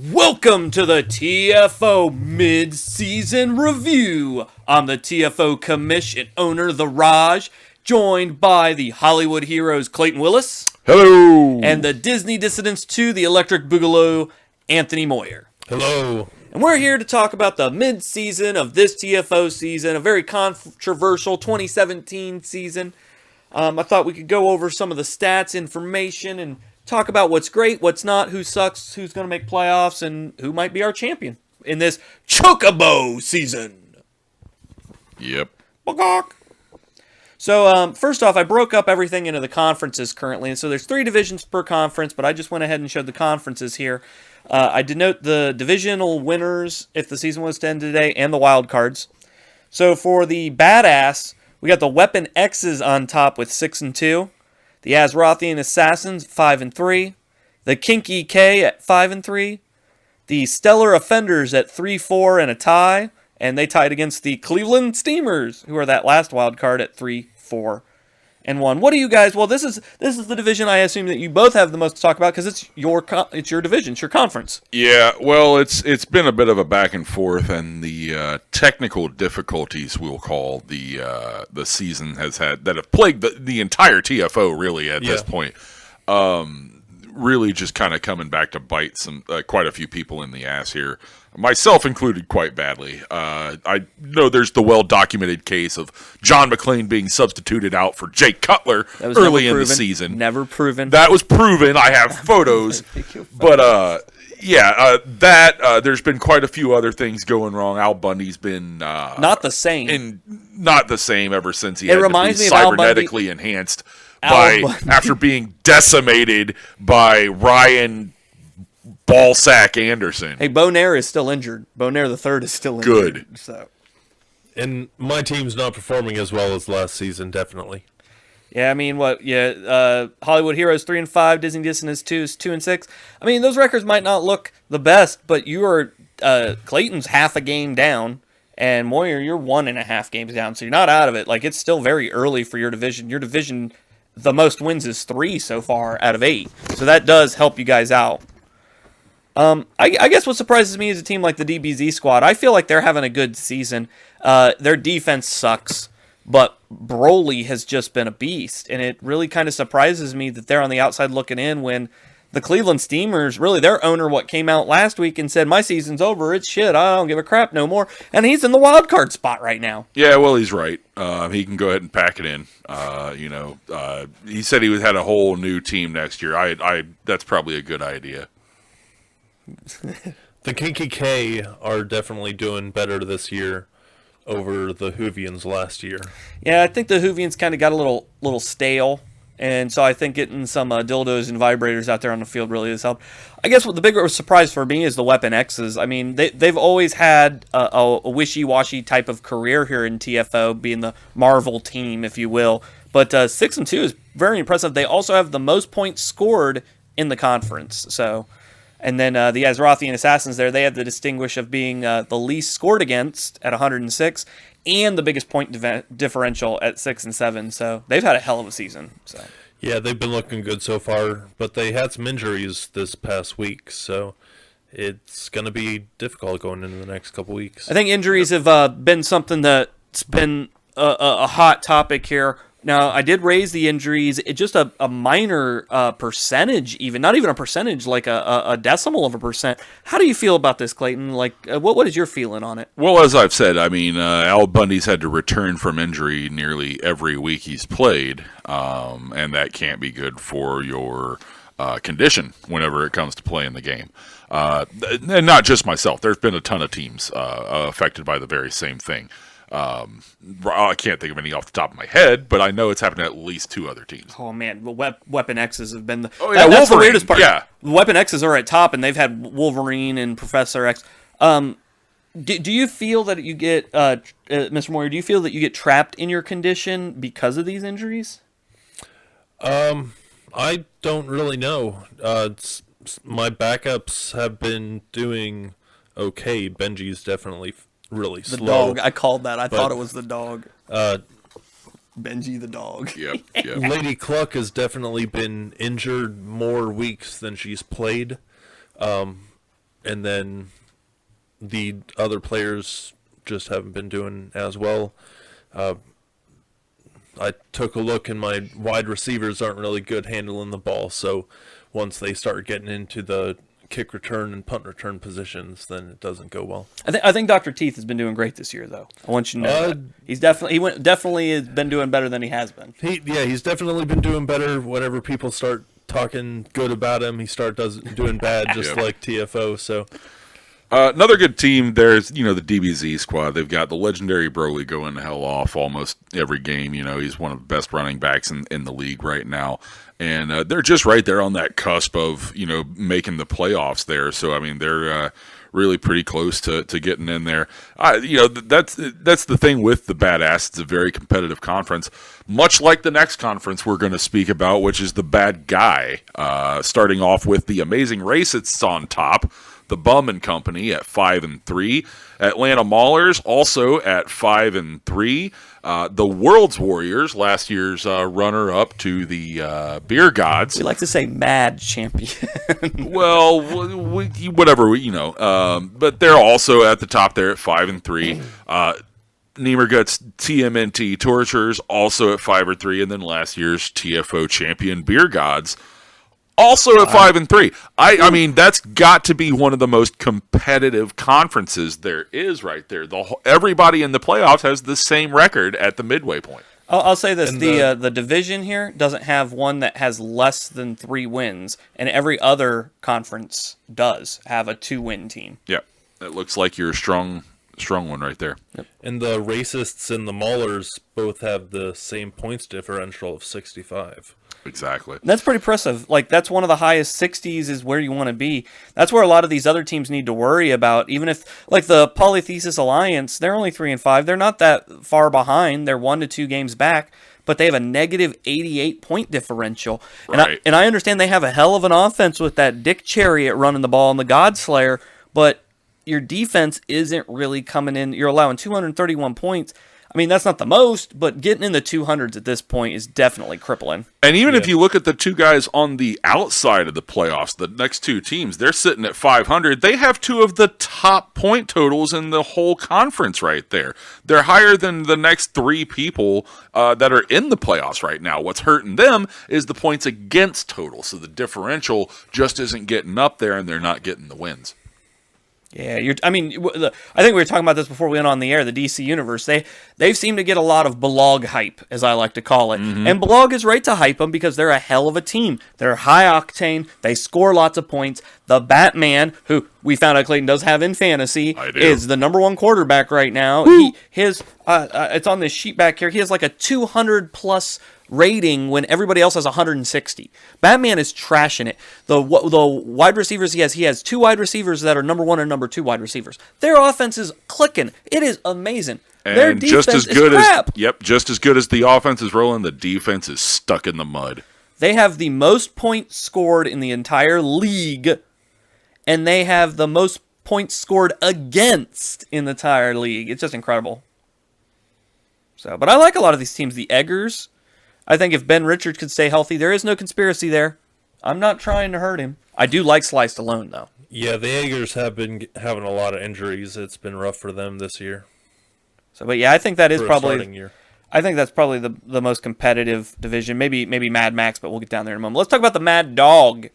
Welcome to the TFO Mid-Season Review. I'm the TFO Commission owner, The Raj, joined by the Hollywood heroes Clayton Willis. Hello. And the Disney Dissidents 2, the Electric Boogaloo, Anthony Moyer. Hello. And we're here to talk about the mid-season of this TFO season, a very controversial 2017 season. I thought we could go over some of the stats, information, and talk about what's great, what's not, who sucks, who's going to make playoffs, and who might be our champion in this Chocobo season. Yep. So, first off, I broke up everything into the conferences currently, and so there's 3 divisions per conference, but I just went ahead and showed the conferences here. I denote the divisional winners if the season was to end today, and the wild cards. So for the badass, we got the Weapon X's on top with 6-2. The Azrothian Assassins, 5-3. The Kinky K at 5-3. The Stellar Offenders at 3-4 and a tie. And they tied against the Cleveland Steamers, who are that last wild card at 3-4 and 1. What do you guys? Well, this is the division I assume that you both have the most to talk about because it's your division, it's your conference. Yeah, well, it's been a bit of a back and forth, and the technical difficulties we'll call the season has had that have plagued the entire TFO really at this point. Really just kind of coming back to bite quite a few people in the ass here, myself included, quite badly. I know there's the well-documented case of John McClain being substituted out for Jake Cutler early in the season. Never proven. That was proven. I have photos. But, there's been quite a few other things going wrong. Al Bundy's been... not the same. Not the same ever since he had reminds to be me of Al Bundy. cybernetically enhanced after being decimated by Ryan Ballsack Anderson. Hey, Bonaire is still injured. Bonaire the third is still injured. Good. So. And my team's not performing as well as last season, definitely. Yeah, I mean, Hollywood Heroes 3-5, Disney Dissidents 2 is 2-6. I mean, those records might not look the best, but you are Clayton's half a game down, and Moyer, you're 1.5 games down, so you're not out of it. Like, it's still very early for your division. Your division, the most wins is 3 so far out of 8, so that does help you guys out. I guess what surprises me is a team like the DBZ squad. I feel like they're having a good season. Their defense sucks, but Broly has just been a beast, and it really kind of surprises me that they're on the outside looking in when the Cleveland Steamers, really their owner, came out last week and said, my season's over, it's shit, I don't give a crap no more, and he's in the wild card spot right now. Yeah, well, he's right. He can go ahead and pack it in. He said he had a whole new team next year. That's probably a good idea. The Kinky K are definitely doing better this year over the Hoovians last year. Yeah, I think the Hoovians kind of got a little stale, and so I think getting some dildos and vibrators out there on the field really has helped. I guess what the bigger surprise for me is the Weapon X's. I mean, they've always had a wishy-washy type of career here in TFO, being the Marvel team, if you will. But 6-2 is very impressive. They also have the most points scored in the conference, so... And then the Azrothian Assassins there, they have the distinguish of being the least scored against at 106 and the biggest point differential at 6-7. So they've had a hell of a season. So yeah, they've been looking good so far, but they had some injuries this past week, so it's going to be difficult going into the next couple weeks. I think injuries have been something that's been a hot topic here. Now, I did raise the injuries. It's just a minor percentage, even not even a percentage, like a decimal of a percent. How do you feel about this, Clayton? Like, what is your feeling on it? Well, as I've said, I mean, Al Bundy's had to return from injury nearly every week he's played, and that can't be good for your condition whenever it comes to playing the game. And not just myself. There's been a ton of teams affected by the very same thing. I can't think of any off the top of my head, but I know it's happened to at least 2 other teams. Oh man, the Weapon X's have been that's the weirdest part. Yeah, the Weapon X's are at top, and they've had Wolverine and Professor X. Do you feel that you get, Mr. Moyer? Do you feel that you get trapped in your condition because of these injuries? I don't really know. My backups have been doing okay. Benji's definitely really slow. The dog. I called that. I thought it was the dog. Benji the dog. Yep. Lady Cluck has definitely been injured more weeks than she's played. and then the other players just haven't been doing as well. I took a look, and my wide receivers aren't really good handling the ball, so once they start getting into the kick return and punt return positions, then it doesn't go well. I think Dr. Teeth has been doing great this year, though. I want you to know that. He's definitely has been doing better than he has been. He's definitely been doing better. Whenever people start talking good about him, he doing bad, just like TFO. So another good team. There's the DBZ squad. They've got the legendary Broly going hell off almost every game. He's one of the best running backs in the league right now. And they're just right there on that cusp of, making the playoffs there. So, I mean, they're really pretty close to getting in there. That's the thing with the Badass. It's a very competitive conference, much like the next conference we're going to speak about, which is the Bad Guy. Starting off with the Amazing Racists on top, the Bum and Company at 5-3. Atlanta Maulers also at 5-3. The World's Warriors, last year's runner-up to the Beer Gods. We like to say Mad Champion. Well, whatever, but they're also at the top there at 5-3. Niemergut's TMNT Torturers also at 5-3, and then last year's TFO champion Beer Gods also at 5-3. I mean, that's got to be one of the most competitive conferences there is right there. Everybody in the playoffs has the same record at the midway point. I'll say this: the division here doesn't have one that has less than 3 wins, and every other conference does have a 2-win team. Yeah, that looks like you're a strong one right there. Yep. And the Racists and the Maulers both have the same points differential of 65. Exactly. That's pretty impressive. Like, that's one of the highest 60s is where you want to be. That's where a lot of these other teams need to worry about. Even if, like the Polythesis Alliance, they're only 3-5. They're not that far behind. They're 1 to 2 games back, but they have a negative 88 point differential. Right. And I understand they have a hell of an offense with that Dick Chariot running the ball and the Godslayer, but your defense isn't really coming in. You're allowing 231 points. I mean, that's not the most, but getting in the 200s at this point is definitely crippling. And even if you look at the two guys on the outside of the playoffs, the next two teams, they're sitting at 500. They have 2 of the top point totals in the whole conference right there. They're higher than the next 3 people that are in the playoffs right now. What's hurting them is the points against total. So the differential just isn't getting up there, and they're not getting the wins. Yeah, I think we were talking about this before we went on the air. The DC Universe, they've seemed to get a lot of blog hype, as I like to call it. Mm-hmm. And blog is right to hype them because they're a hell of a team. They're high octane. They score lots of points. The Batman, who we found out Clayton does have in fantasy, is the number 1 quarterback right now. It's on this sheet back here. He has like a 200+ rating when everybody else has 160. Batman is trashing it. The wide receivers he has 2 wide receivers that are number 1 and number 2 wide receivers. Their offense is clicking. It is amazing. And their defense just as good is crap. Just as good as the offense is rolling, the defense is stuck in the mud. They have the most points scored in the entire league, and they have the most points scored against in the entire league. It's just incredible. So, but I like a lot of these teams. The Eggers, I think if Ben Richards could stay healthy, there is no conspiracy there. I'm not trying to hurt him. I do like Sliced Alone, though. Yeah, the Eggers have been having a lot of injuries. It's been rough for them this year. So, but yeah, I think that is probably. Year. I think that's probably the most competitive division. Maybe Mad Max, but we'll get down there in a moment. Let's talk about the Mad Dog.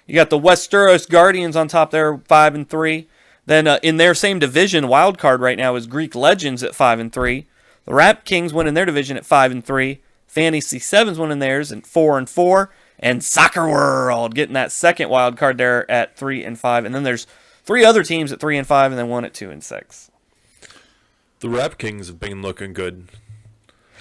You got the Westeros Guardians on top there, 5-3. Then in their same division, wild card right now is Greek Legends at 5-3. The Rap Kings win in their division at 5-3. Fantasy Sevens winning theirs at 4-4, and Soccer World getting that second wild card there at 3-5. And then there's 3 other teams at 3-5, and then one at 2-6. The Rap Kings have been looking good.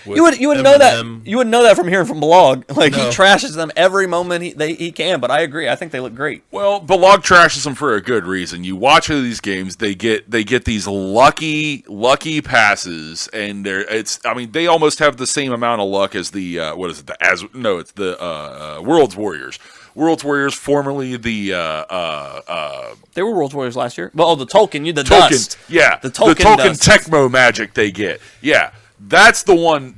You wouldn't know that. You wouldn't know that from hearing from Blog. Like, he trashes them every moment he can. But I agree. I think they look great. Well, Blog trashes them for a good reason. You watch these games, they get these lucky passes, and they almost have the same amount of luck as the World's Warriors. World's Warriors, formerly the they were World's Warriors last year. Well, the Tolkien, dust. Yeah, the Tolkien dust. Tecmo magic they get. Yeah. That's the one.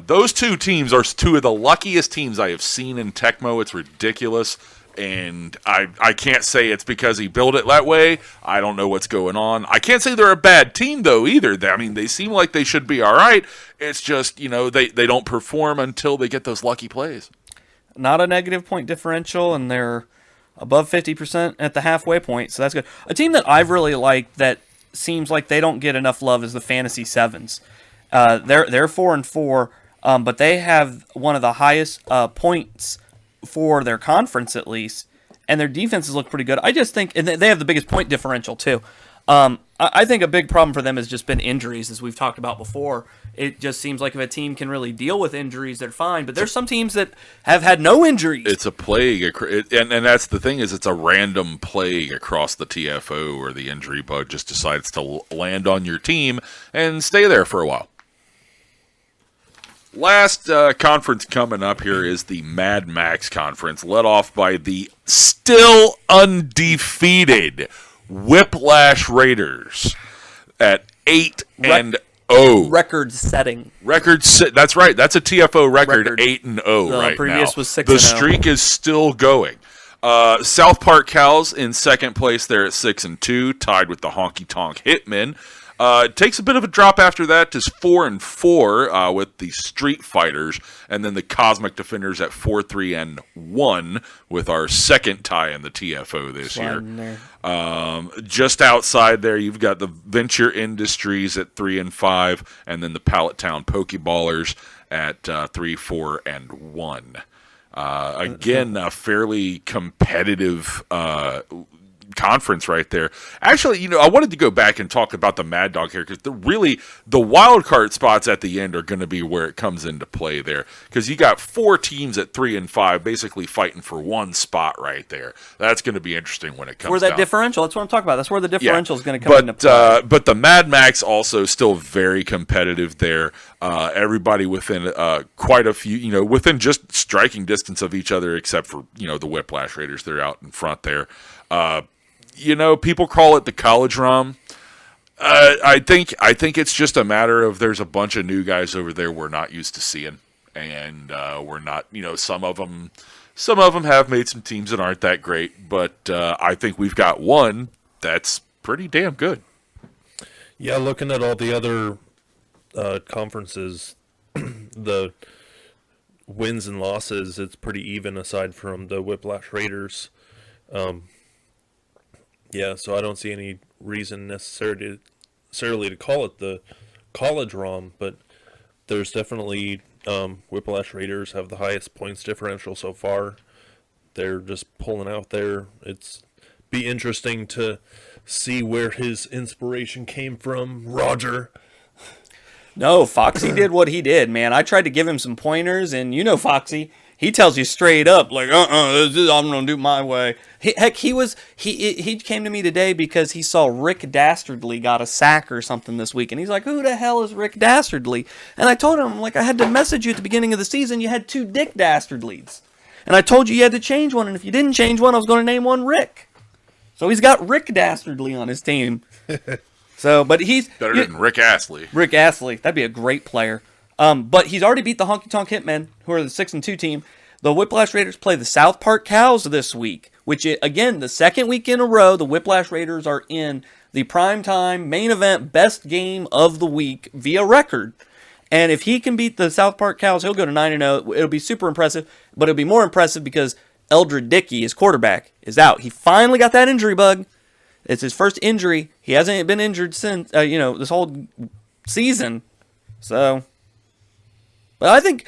Those 2 teams are 2 of the luckiest teams I have seen in Tecmo. It's ridiculous. And I can't say it's because he built it that way. I don't know what's going on. I can't say they're a bad team, though, either. I mean, they seem like they should be all right. It's just, they don't perform until they get those lucky plays. Not a negative point differential, and they're above 50% at the halfway point, so that's good. A team that I've really liked that seems like they don't get enough love is the Fantasy Sevens. They're 4-4, but they have one of the highest points for their conference, at least, and their defenses look pretty good. I just think, and they have the biggest point differential too. I think a big problem for them has just been injuries, as we've talked about before. It just seems like if a team can really deal with injuries, they're fine. But there's some teams that have had no injuries. It's a plague, and that's the thing, is it's a random plague across the TFO, where the injury bug just decides to land on your team and stay there for a while. Last conference coming up here is the Mad Max Conference, led off by the still undefeated Whiplash Raiders at 8-0. Record setting. That's right. That's a TFO record 8-0 right now. Previous was 6-0. The streak is still going. South Park Cows in second place there at 6-2, tied with the Honky Tonk Hitmen. It takes a bit of a drop after that to 4-4 with the Street Fighters, and then the Cosmic Defenders at 4-3-1 with our second tie in the TFO this year. Just outside there, you've got the Venture Industries at 3-5, and then the Pallet Town Pokeballers at 3-4-1. Again, a fairly competitive conference right there. Actually, I wanted to go back and talk about the Mad Dog here, because the wild card spots at the end are going to be where it comes into play there, because you got 4 teams at 3-5 basically fighting for one spot right there. That's going to be interesting when it comes where that down. Differential, that's what I'm talking about. That's where the differential is going to come into play. But the Mad Max also still very competitive there. Everybody within quite a few, within just striking distance of each other, except for, the Whiplash Raiders. They're out in front there. People call it the college ROM. I think it's just a matter of there's a bunch of new guys over there we're not used to seeing, and we're not. Some of them have made some teams that aren't that great, but I think we've got one that's pretty damn good. Yeah, looking at all the other conferences, the wins and losses, it's pretty even aside from the Whiplash Raiders. Yeah, so I don't see any reason necessarily to call it the college ROM, but there's definitely Whiplash Raiders have the highest points differential so far. They're just pulling out there. It's be interesting to see where his inspiration came from, Roger. No, Foxy did what he did, man. I tried to give him some pointers, and Foxy, he tells you straight up, like, I'm going to do it my way. He came to me today because he saw Rick Dastardly got a sack or something this week, and he's like, who the hell is Rick Dastardly? And I told him, I had to message you at the beginning of the season, you had 2 Dick Dastardlies. And I told you had to change one, and if you didn't change one, I was going to name one Rick. So he's got Rick Dastardly on his team. But he's better than Rick Astley. Rick Astley, that'd be a great player. But he's already beat the Honky Tonk Hitmen, who are the 6-2 team. The Whiplash Raiders play the South Park Cows this week, which, again, the second week in a row, the Whiplash Raiders are in the primetime main event best game of the week via record. And if he can beat the South Park Cows, he'll go to 9-0. It'll be super impressive, but it'll be more impressive because Eldred Dickey, his quarterback, is out. He finally got that injury bug. It's his first injury. He hasn't been injured since, this whole season. So, but I think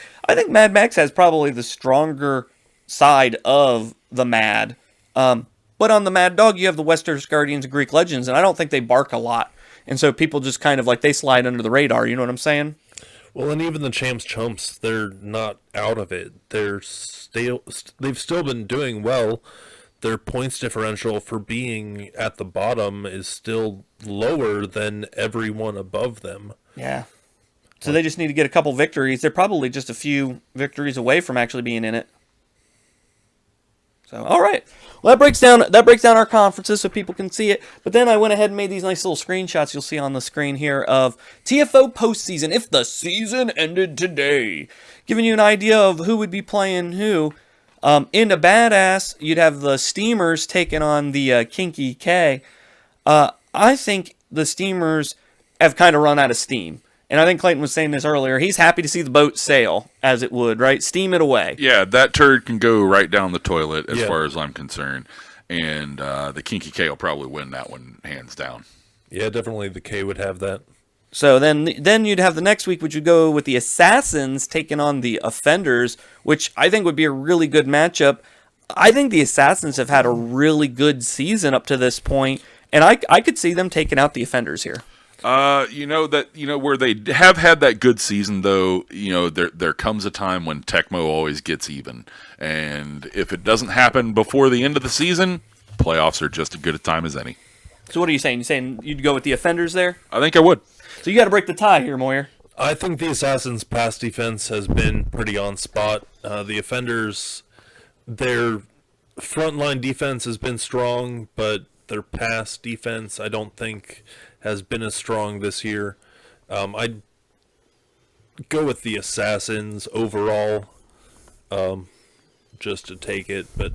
Mad Max has probably the stronger side of the Mad. But on the Mad Dog, you have the Westeros Guardians and Greek Legends, and I don't think they bark a lot. And so people just kind of they slide under the radar. You know what I'm saying? Well, and even the Champs Chumps, they're not out of it. They've still been doing well. Their points differential for being at the bottom is still lower than everyone above them. Yeah. So they just need to get a couple victories. They're probably just a few victories away from actually being in it. So, all right. Well, that breaks down our conferences so people can see it. But then I went ahead and made these nice little screenshots you'll see on the screen here of TFO postseason if the season ended today. Giving you an idea of who would be playing who. In a badass, you'd have the Steamers taking on the Kinky K. I think the Steamers have kind of run out of steam. And I think Clayton was saying this earlier. He's happy to see the boat sail, as it would, right? Steam it away. Yeah, that turd can go right down the toilet as Yeah. far as I'm concerned. And the Kinky K will probably win that one hands down. Yeah, definitely the K would have that. So then you'd have the next week, which would go with the Assassins taking on the Offenders, which I think would be a really good matchup. I think the Assassins have had a really good season up to this point, and I could see them taking out the Offenders here. Where they have had that good season, though, there comes a time when Tecmo always gets even. And if it doesn't happen before the end of the season, playoffs are just as good a time as any. So what are you saying? You saying you'd go with the Offenders there? I think I would. So you got to break the tie here, Moyer. I think the Assassins' pass defense has been pretty on spot. The Offenders, their frontline defense has been strong, but their pass defense I don't think has been as strong this year. I'd go with the Assassins overall, just to take it, but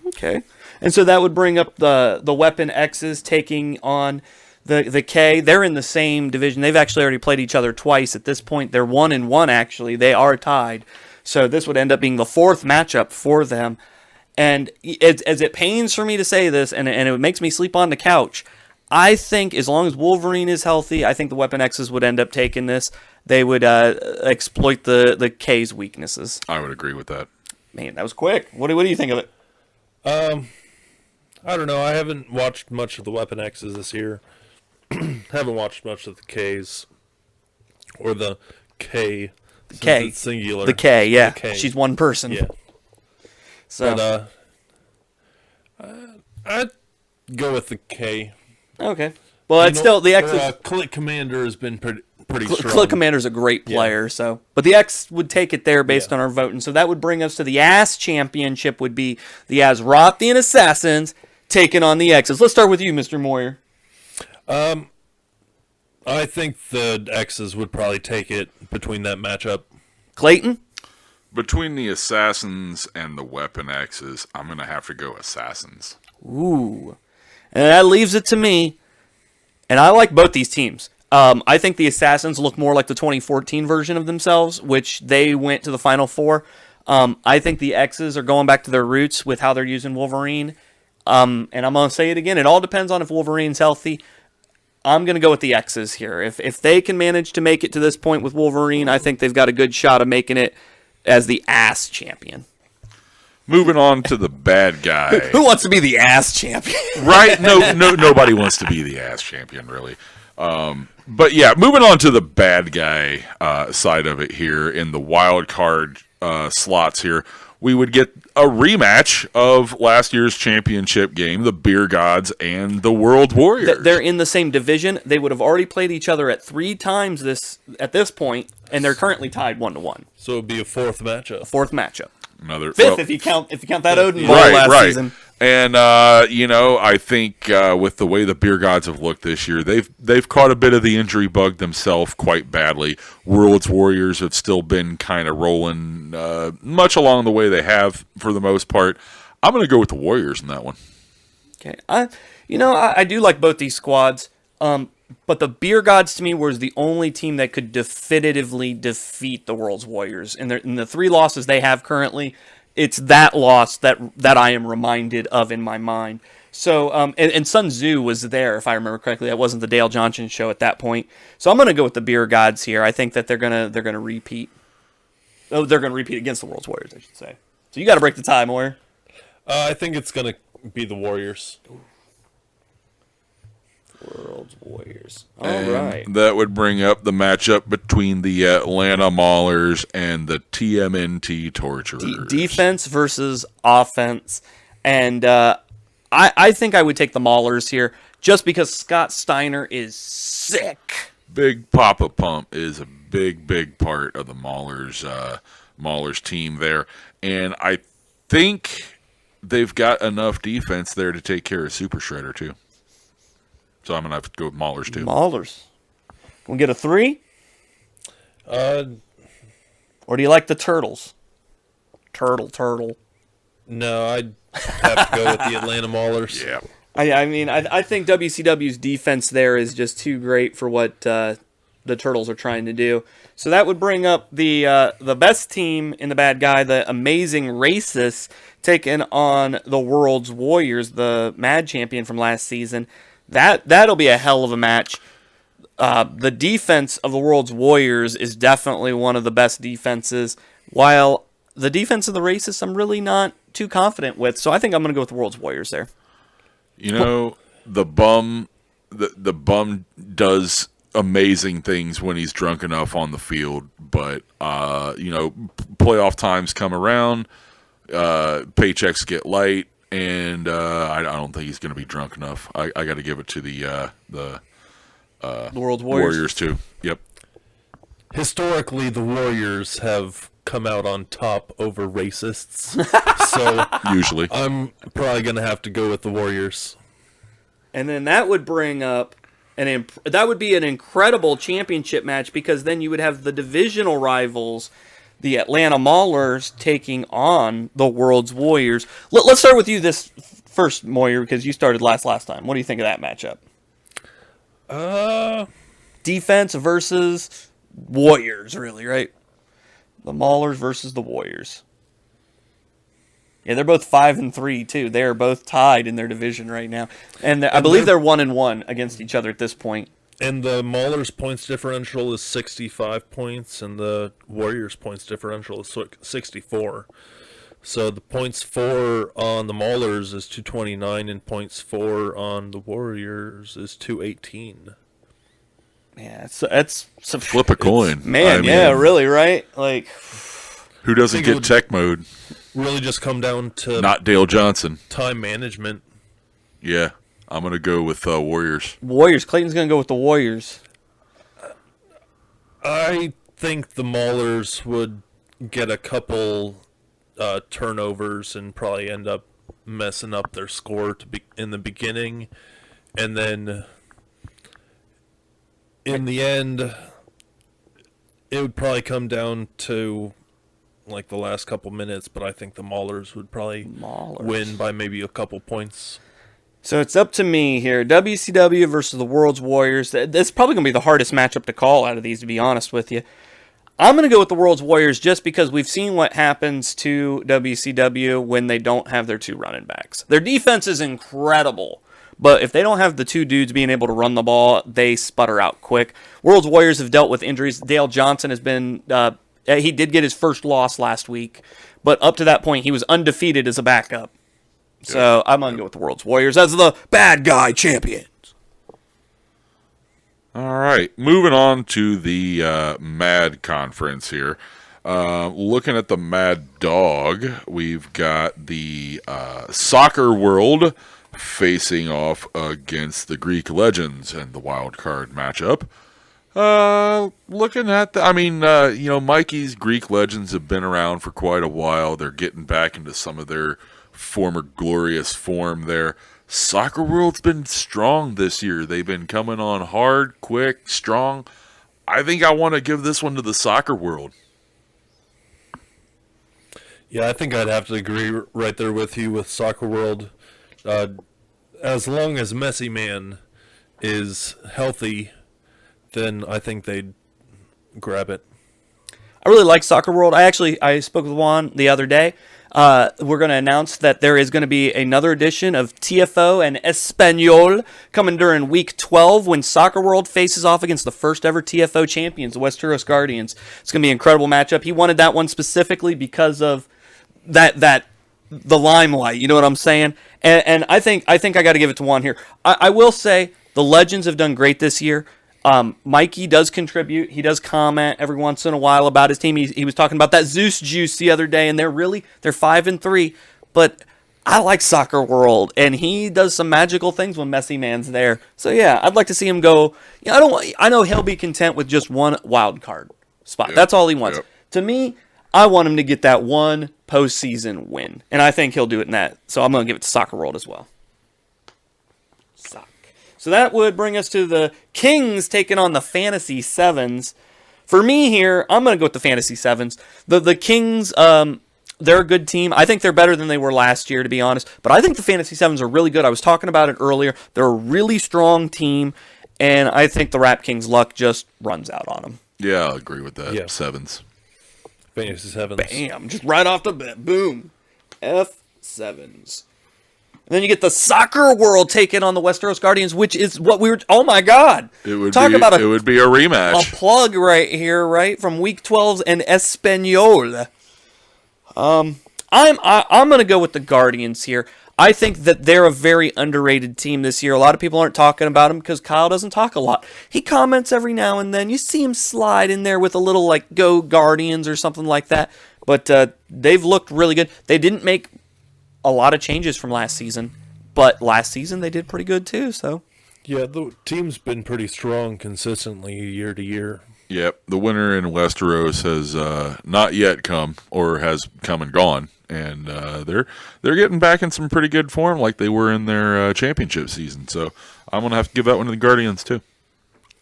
Okay. And so that would bring up the Weapon X's taking on the K. They're in the same division. They've actually already played each other twice at this point. They're 1-1 actually. They are tied. So this would end up being the fourth matchup for them. And as it pains for me to say this, and it makes me sleep on the couch, I think as long as Wolverine is healthy, I think the Weapon X's would end up taking this. They would exploit the K's weaknesses. I would agree with that. Man, that was quick. What do you think of it? I don't know. I haven't watched much of the Weapon X's this year. Haven't watched much of the K's or the K. The K. It's singular. The K, yeah. The K. She's one person. Yeah. So I'd go with the K. okay. Well, it's still the X. Click Commander has been pretty strong. Click Commander's a great player, so but the X would take it there based on our vote, and so that would bring us to the Ass Championship. Would be the Azrothian Assassins taking on the X's. Let's start with you, Mr. Moyer. I think the X's would probably take it between that matchup. Clayton. Between the Assassins and the Weapon X's, I'm going to have to go Assassins. Ooh, and that leaves it to me, and I like both these teams. I think the Assassins look more like the 2014 version of themselves, which they went to the Final Four. I think the X's are going back to their roots with how they're using Wolverine. And I'm going to say it again. It all depends on if Wolverine's healthy. I'm going to go with the X's here. If they can manage to make it to this point with Wolverine, I think they've got a good shot of making it as the Ass Champion. Moving on to the bad guy. Who wants to be the Ass Champion? Right? No, nobody wants to be the Ass Champion, really. But yeah, moving on to the bad guy side of it here in the wild card slots here, we would get a rematch of last year's championship game, the Beer Gods and the World Warriors. They're in the same division. They would have already played each other at 3 times at this point, and they're currently tied 1-1. So it would be a fourth matchup. Fourth matchup. Another Fifth if you count that Odin Bowl right, last right. season. And I think with the way the Beer Gods have looked this year, they've caught a bit of the injury bug themselves quite badly. World's Warriors have still been kind of rolling much along the way they have for the most part. I'm going to go with the Warriors in that one. Okay, I do like both these squads, but the Beer Gods to me was the only team that could definitively defeat the World's Warriors. In the 3 losses they have currently, it's that loss that I am reminded of in my mind. So, and Sun Tzu was there, if I remember correctly. That wasn't the Dale Johnson show at that point. So I'm going to go with the Beer Gods here. I think that they're gonna repeat. Oh, they're going to repeat against the World's Warriors, I should say. So you got to break the tie, Moyer. I think it's going to be the Warriors. World's Warriors. All And right. that would bring up the matchup between the Atlanta Maulers and the TMNT Torturers. Defense versus offense. And I think I would take the Maulers here just because Scott Steiner is sick. Big Papa Pump is a big part of the Maulers team there. And I think they've got enough defense there to take care of Super Shredder, too. So I'm going to have to go with Maulers, too. Maulers. Can we get a 3? Uh, Or do you like the Turtles? Turtle. No, I'd have to go with the Atlanta Maulers. Yeah. I think WCW's defense there is just too great for what the Turtles are trying to do. So that would bring up the best team in the bad guy, the Amazing Racists, taking on the World's Warriors, the Mad Champion from last season. That'll be a hell of a match. The defense of the World's Warriors is definitely one of the best defenses, while the defense of the Racists I'm really not too confident with. So I think I'm going to go with the World's Warriors there. You know, the bum does amazing things when he's drunk enough on the field, but playoff times come around, paychecks get light, and I don't think he's going to be drunk enough. I got to give it to the World's Warriors too. Yep. Historically, the Warriors have come out on top over racists, so Usually. I'm probably going to have to go with the Warriors. And then that would bring up that would be an incredible championship match, because then you would have the divisional rivals, the Atlanta Maulers, taking on the World's Warriors. Let's start with you this first, Moyer, because you started last time. What do you think of that matchup? Defense versus Warriors, really, right? The Maulers versus the Warriors. Yeah, they're both 5-3 too. They are both tied in their division right now, and I believe they're 1-1 against each other at this point. And the Maulers' points differential is 65 points, and the Warriors' points differential is 64. So the points for on the Maulers is 229, and points for on the Warriors is 218. Yeah, it's Flip a coin. Man, yeah, really, right? Like, who doesn't get tech mode? Really just come down to Not Dale Johnson. time management. Yeah, I'm going to go with Warriors. Warriors. Clayton's going to go with the Warriors. I think the Maulers would get a couple turnovers and probably end up messing up their score in the beginning, and then in the end, it would probably come down to like the last couple minutes, but I think the Maulers would probably win by maybe a couple points. So it's up to me here. WCW versus the World's Warriors. That's probably going to be the hardest matchup to call out of these, to be honest with you. I'm going to go with the World's Warriors just because we've seen what happens to WCW when they don't have their two running backs. Their defense is incredible, but if they don't have the two dudes being able to run the ball, they sputter out quick. World's Warriors have dealt with injuries. Dale Johnson has been... he did get his first loss last week, but up to that point, he was undefeated as a backup. So I'm going to go with the World's Warriors as the bad guy champions. All right, moving on to the Mad Conference here. Looking at the Mad Dog, we've got the Soccer World facing off against the Greek Legends in the wild card matchup. Looking at Mikey's Greek Legends have been around for quite a while. They're getting back into some of their former glorious form there. Soccer World's been strong this year. They've been coming on hard, quick, strong. I think I want to give this one to the Soccer World. Yeah, I think I'd have to agree right there with you with Soccer World. As long as Messy Man is healthy, then I think they'd grab it. I really like Soccer World. I spoke with Juan the other day. We're going to announce that there is going to be another edition of TFO and Espanol coming during Week 12 when Soccer World faces off against the first ever TFO champions, the West Turos Guardians. It's going to be an incredible matchup. He wanted that one specifically because of the limelight. You know what I'm saying? And I think I got to give it to Juan here. I will say the Legends have done great this year. Mikey does contribute. He does comment every once in a while about his team. He was talking about that Zeus juice the other day, and they're 5-3. But I like Soccer World, and he does some magical things when Messy Man's there. So yeah, I'd like to see him go. I know he'll be content with just one wild card spot. Yep. That's all he wants. Yep. To me, I want him to get that one postseason win, and I think he'll do it in that. So I'm going to give it to Soccer World as well. So that would bring us to the Kings taking on the Fantasy Sevens. For me here, I'm going to go with the Fantasy Sevens. The Kings, they're a good team. I think they're better than they were last year, to be honest. But I think the Fantasy Sevens are really good. I was talking about it earlier. They're a really strong team, and I think the Rap Kings' luck just runs out on them. Yeah, I'll agree with that. Yeah. Sevens. Fantasy Sevens. Bam, just right off the bat, boom, F7s. And then you get the Soccer World taking on the Westeros Guardians, which is what we were. Oh my God! It would Talk be. about It would be a rematch. a plug right here, right from Week 12's and Espanol. I'm gonna go with the Guardians here. I think that they're a very underrated team this year. A lot of people aren't talking about them because Kyle doesn't talk a lot. He comments every now and then. You see him slide in there with a little like "Go Guardians" or something like that. But they've looked really good. They didn't make a lot of changes from last season, but last season they did pretty good too. So Yeah, the team's been pretty strong consistently year to year. Yep, the winner in Westeros has not yet come, or has come and gone, and they're getting back in some pretty good form, like they were in their championship season. So I'm gonna have to give that one to the Guardians too.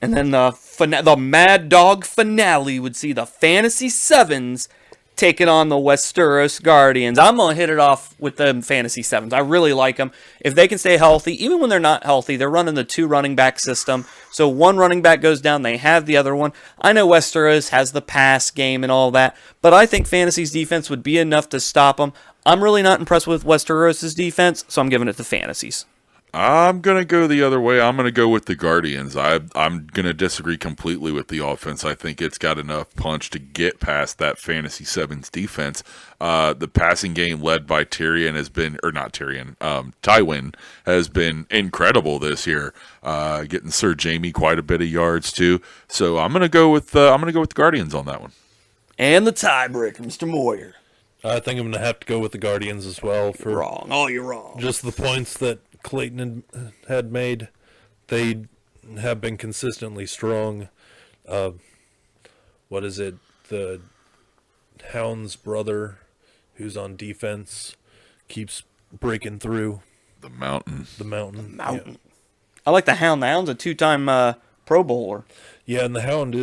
and then the Mad Dog finale would see the Fantasy Sevens taking on the Westeros Guardians. I'm going to hit it off with the Fantasy Sevens. I really like them. If they can stay healthy, even when they're not healthy, they're running the 2 running back system. So one running back goes down, they have the other one. I know Westeros has the pass game and all that, but I think Fantasy's defense would be enough to stop them. I'm really not impressed with Westeros' defense, so I'm giving it to Fantasies. I'm going to go the other way. I'm going to go with the Guardians. I'm going to disagree completely with the offense. I think it's got enough punch to get past that Fantasy Sevens defense. The passing game led by Tyrion has been, or not Tyrion, Tywin has been incredible this year, getting Sir Jamie quite a bit of yards too. So I'm going to go with the Guardians on that one. And the tiebreaker, Mr. Moyer. I think I'm going to have to go with the Guardians as well for Wrong. Oh, you're wrong. just the points that Clayton had made. They have been consistently strong. What is it? The Hound's brother, who's on defense, keeps breaking through The Mountain. the mountain. Mountain. I like the Hound. The Hound's a 2-time Pro Bowler. Yeah, and the Hound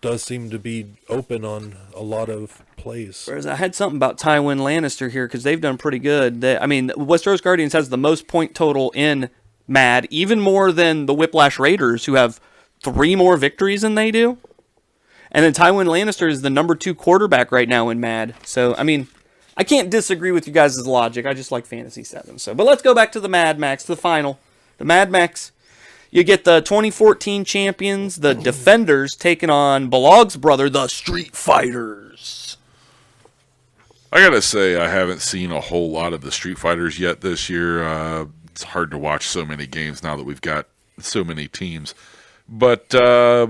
does seem to be open on a lot of plays. Whereas I had something about Tywin Lannister here because they've done pretty good. Westeros Guardians has the most point total in Mad, even more than the Whiplash Raiders, who have 3 more victories than they do. And then Tywin Lannister is the number 2 quarterback right now in Mad. So, I can't disagree with you guys' logic. I just like Fantasy 7. But let's go back to the Mad Max, the final. The Mad Max. You get the 2014 champions, the Defenders, taking on Balog's brother, the Street Fighters. I gotta say, I haven't seen a whole lot of the Street Fighters yet this year. It's hard to watch so many games now that we've got so many teams. But, I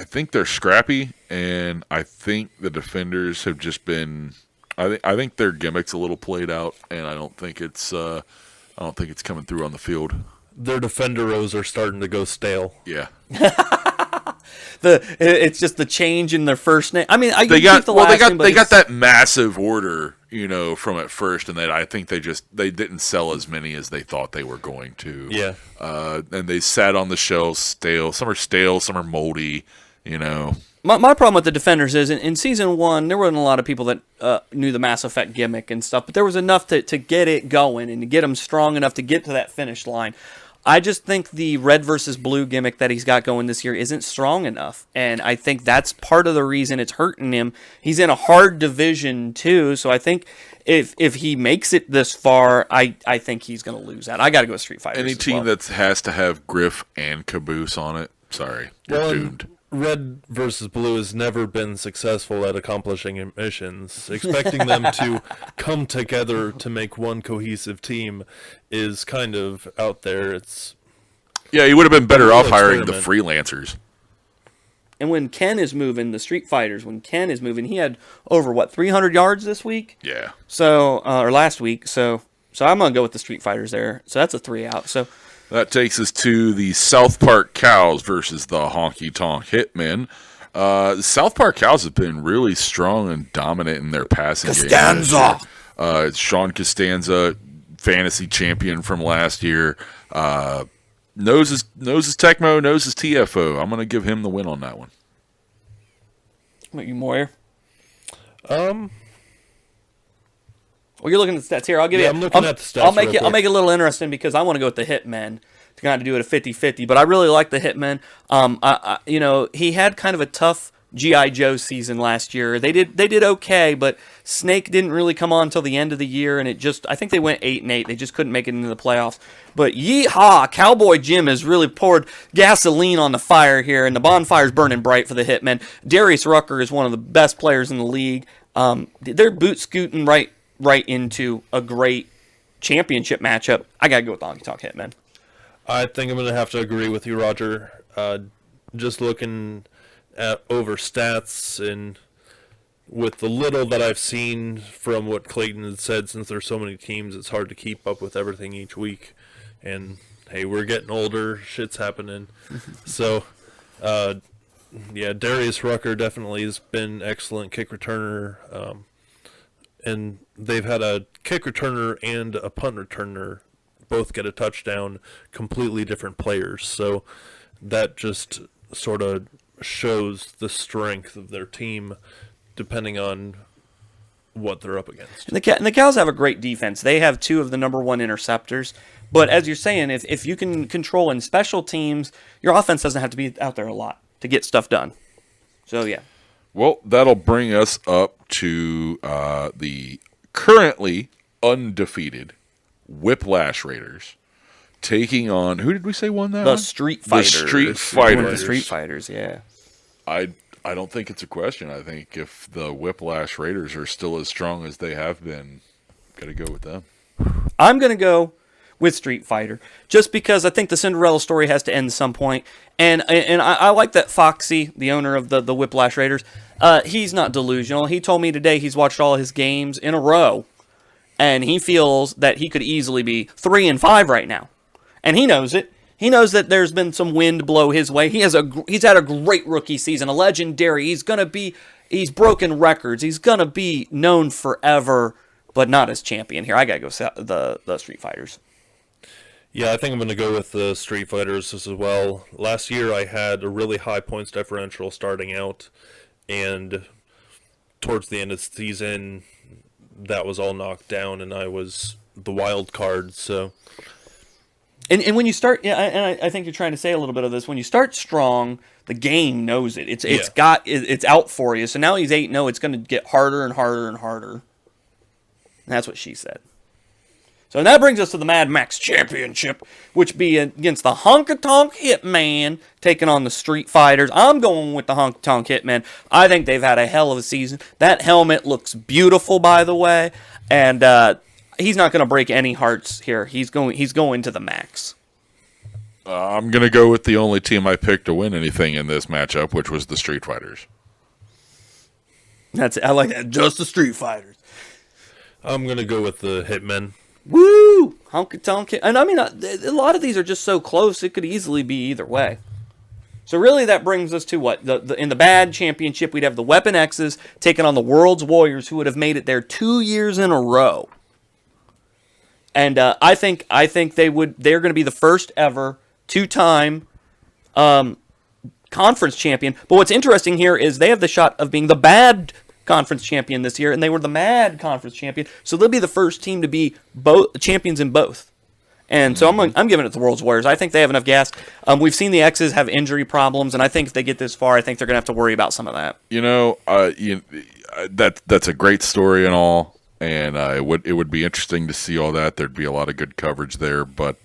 think they're scrappy, and I think the Defenders have just been... I think their gimmick's a little played out, and I don't think it's coming through on the field. Their Defenderos are starting to go stale. Yeah. It's just the change in their first name. They got that massive order, from at first, and then I think they didn't sell as many as they thought they were going to. Yeah. And they sat on the shelves stale. Some are moldy, My problem with the Defenders is in Season 1, there wasn't a lot of people that knew the Mass Effect gimmick and stuff, but there was enough to get it going and to get them strong enough to get to that finish line. I just think the red versus blue gimmick that he's got going this year isn't strong enough, and I think that's part of the reason it's hurting him. He's in a hard division, too, so I think if he makes it this far, I think he's going to lose that. I got to go with Street Fighter. Any team that has to have Griff and Caboose on it, sorry, you're doomed. Red versus blue has never been successful at accomplishing missions. Expecting them to come together to make one cohesive team is kind of out there. Yeah, he would have been better off hiring the freelancers. And when Ken is moving, the Street Fighters, he had over, 300 yards this week? Yeah. So, or last week. So I'm going to go with the Street Fighters there. So that's a 3 out. So that takes us to the South Park Cows versus the Honky Tonk Hitmen. The South Park Cows have been really strong and dominant in their passing game. Costanza! Sean Costanza, fantasy champion from last year. Knows his Tecmo, knows his TFO. I'm going to give him the win on that one. What, you Moyer? Um, Well, you're looking at the stats here. I'll give Yeah, you. I'm looking at the stats I'll make real it. I'll quick. make it a little interesting because I want to go with the Hitman to kind of do it a 50-50. But I really like the Hitman. He had kind of a tough GI Joe season last year. They did okay, but Snake didn't really come on until the end of the year, and I think they went 8-8. They just couldn't make it into the playoffs. But yeehaw, Cowboy Jim has really poured gasoline on the fire here, and the bonfire's burning bright for the Hitman. Darius Rucker is one of the best players in the league. They're boot scooting right into a great championship matchup. I gotta go with the Honky Tonk Hitman. I think I'm going to have to agree with you, Roger. Just looking at over stats and with the little that I've seen from what Clayton had said, since there's so many teams, it's hard to keep up with everything each week. And hey, we're getting older, shit's happening. So, Darius Rucker definitely has been excellent kick returner. And they've had a kick returner and a punt returner both get a touchdown, completely different players. So that just sort of shows the strength of their team depending on what they're up against. And the Cows have a great defense. They have 2 of the number 1 interceptors. But as you're saying, if you can control in special teams, your offense doesn't have to be out there a lot to get stuff done. So, yeah. Well, that'll bring us up to the currently undefeated Whiplash Raiders taking on, who did we say won that The one? Street Fighters. The Street Fighters. The Street Fighters, yeah. I don't think it's a question. I think if the Whiplash Raiders are still as strong as they have been, got to go with them. I'm going to go with Street Fighter, just because I think the Cinderella story has to end at some point. And I like that Foxy, the owner of the Whiplash Raiders, he's not delusional. He told me today he's watched all his games in a row, and he feels that he could easily be 3-5 right now. And he knows it. He knows that there's been some wind blow his way. He's had a great rookie season, a legendary. He's broken records. He's gonna be known forever, but not as champion here. I gotta go the Street Fighters. Yeah, I think I'm going to go with the Street Fighters as well. Last year I had a really high points differential starting out, and towards the end of the season, that was all knocked down, and I was the wild card, so... And when you start, I think you're trying to say a little bit of this. When you start strong, the game knows it. It's out for you. So now he's 8-0. It's going to get harder and harder and harder. And that's what she said. So that brings us to the Mad Max Championship, which be against the Honky Tonk Hitman taking on the Street Fighters. I'm going with the Honky Tonk Hitman. I think they've had a hell of a season. That helmet looks beautiful, by the way, and he's not going to break any hearts here. He's going to the max. I'm going to go with the only team I picked to win anything in this matchup, which was the Street Fighters. That's it. I like that. Just the Street Fighters. I'm going to go with the Hitmen. Woo! Honky Tonk. And I mean, a lot of these are just so close, it could easily be either way. So really that brings us to what? In the bad championship, we'd have the Weapon X's taking on the World's Warriors, who would have made it there 2 years in a row. And I think they're going to be the first ever 2-time conference champion. But what's interesting here is they have the shot of being the bad conference champion this year, and they were the mad conference champion. So they'll be the first team to be both champions in both. And so I'm giving it to the World's Warriors. I think they have enough gas. We've seen the X's have injury problems, and I think if they get this far, I think they're going to have to worry about some of that. That's a great story and all, and it would be interesting to see all that. There'd be a lot of good coverage there, but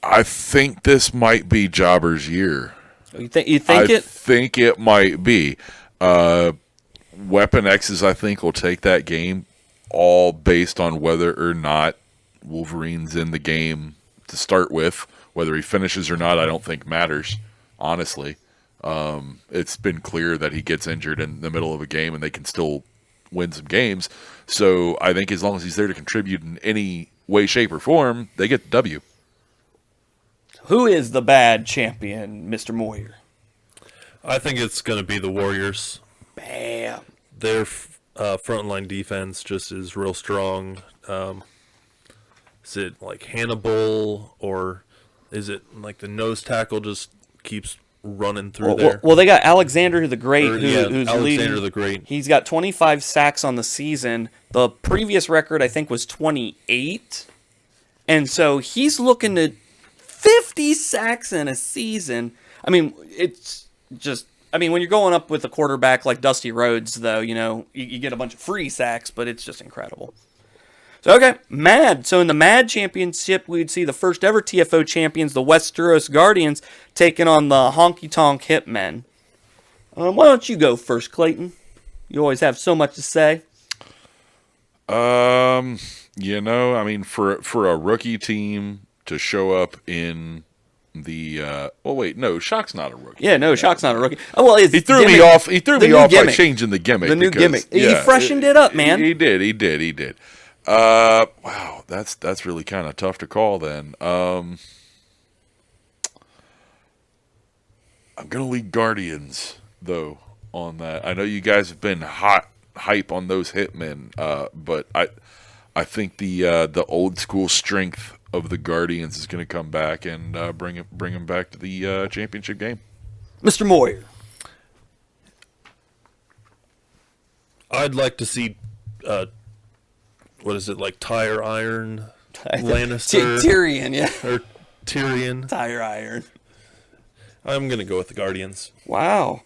I think this might be Jobber's year. You think I think it might be. Weapon X's, I think, will take that game, all based on whether or not Wolverine's in the game to start with. Whether he finishes or not, I don't think matters, honestly. It's been clear that he gets injured in the middle of a game and they can still win some games. So I think as long as he's there to contribute in any way, shape, or form, they get the W. Who is the bad champion, Mr. Moyer? I think it's going to be the Warriors. Bam. Their frontline defense just is real strong. Is it like Hannibal, or is it like the nose tackle just keeps running through there. Well, they got Alexander the Great, who's Alexander leading. the Great. He's got 25 sacks on the season. The previous record, I think, was 28. And so he's looking at 50 sacks in a season. I mean, it's just... I mean, when you're going up with a quarterback like Dusty Rhodes, though, you get a bunch of free sacks, but it's just incredible. So, okay, MAD. So in the MAD Championship, we'd see the first ever TFO champions, the Westeros Guardians, taking on the Honky Tonk Hitmen. Why don't you go first, Clayton? You always have so much to say. I mean, for a rookie team to show up in the Shock's not a rookie. Yeah, no, Shock's not a rookie. Oh, well, he threw me off. He threw me off by changing the gimmick. The new gimmick. He freshened it up, man. He did. Wow, that's really kind of tough to call then. I'm gonna lead Guardians though on that. I know you guys have been hype on those Hitmen, but I think the old school strength of the Guardians is going to come back and bring him back to the championship game. Mr. Moyer. I'd like to see, what is it, like Tire Iron Lannister? Tyrion, yeah. Or Tyrion. Tire Iron. I'm going to go with the Guardians. Wow.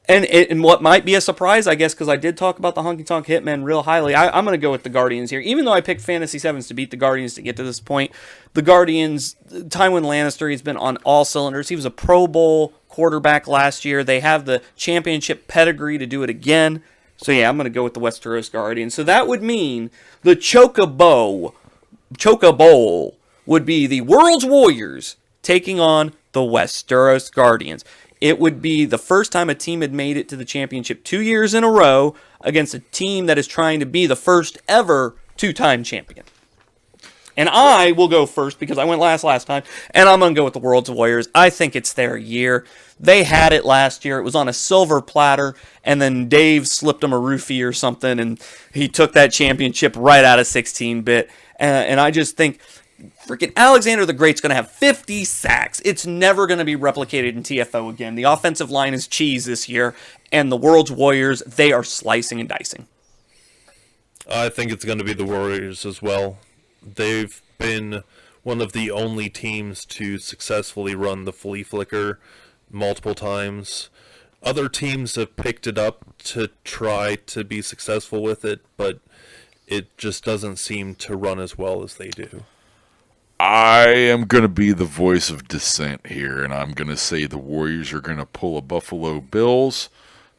And what might be a surprise, I guess, because I did talk about the Honky Tonk Hitmen real highly, I'm going to go with the Guardians here. Even though I picked Fantasy Sevens to beat the Guardians to get to this point, the Guardians, Tywin Lannister, he's been on all cylinders. He was a Pro Bowl quarterback last year. They have the championship pedigree to do it again. So yeah, I'm going to go with the Westeros Guardians. So that would mean the Chocobo would be the World's Warriors taking on the Westeros Guardians. It would be the first time a team had made it to the championship 2 years in a row against a team that is trying to be the first ever two-time champion. And I will go first because I went last time, and I'm going to go with the World's Warriors. I think it's their year. They had it last year. It was on a silver platter, and then Dave slipped them a roofie or something, and he took that championship right out of 16-bit. And I just think... freaking Alexander the Great's going to have 50 sacks. It's never going to be replicated in TFO again. The offensive line is cheese this year, and the World's Warriors, they are slicing and dicing. I think it's going to be the Warriors as well. They've been one of the only teams to successfully run the flea flicker multiple times. Other teams have picked it up to try to be successful with it, but it just doesn't seem to run as well as they do. I am going to be the voice of dissent here, and I'm going to say the Warriors are going to pull a Buffalo Bills.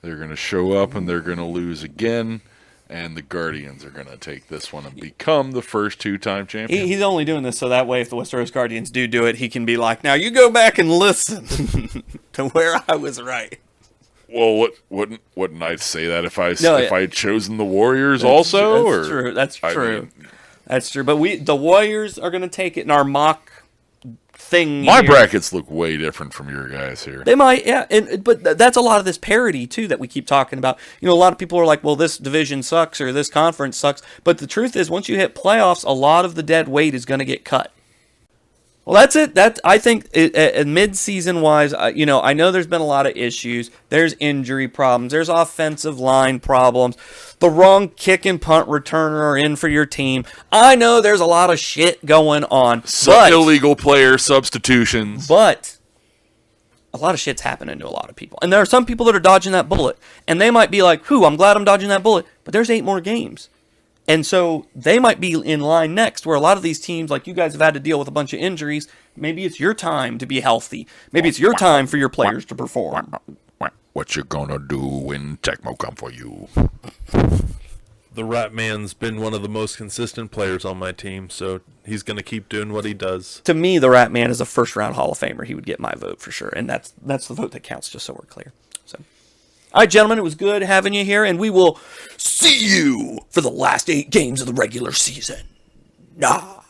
They're going to show up, and they're going to lose again, and the Guardians are going to take this one and become the first two-time champion. He's only doing this so that way if the Westeros Guardians do it, he can be like, now you go back and listen to where I was right. Well, wouldn't I say that if I had chosen the Warriors also? That's true. That's true. That's true. But the Warriors are going to take it in our mock thing. My brackets look way different from your guys here. They might, yeah. But that's a lot of this parity, too, that we keep talking about. A lot of people are like, well, this division sucks or this conference sucks. But the truth is, once you hit playoffs, a lot of the dead weight is going to get cut. Well, that's it. I think mid-season wise, I know there's been a lot of issues. There's injury problems. There's offensive line problems. The wrong kick and punt returner are in for your team. I know there's a lot of shit going on. Some illegal player substitutions. But a lot of shit's happening to a lot of people. And there are some people that are dodging that bullet. And they might be like, I'm glad I'm dodging that bullet. But there's 8 more games. And so they might be in line next, where a lot of these teams, like you guys have had to deal with a bunch of injuries. Maybe it's your time to be healthy. Maybe it's your time for your players to perform. What you gonna do when Tecmo come for you? The Rat Man's been one of the most consistent players on my team, so he's going to keep doing what he does. To me, the Rat Man is a first-round Hall of Famer. He would get my vote for sure, and that's the vote that counts, just so we're clear. So, all right, gentlemen, it was good having you here, and we will see you for the last 8 games of the regular season. Nah.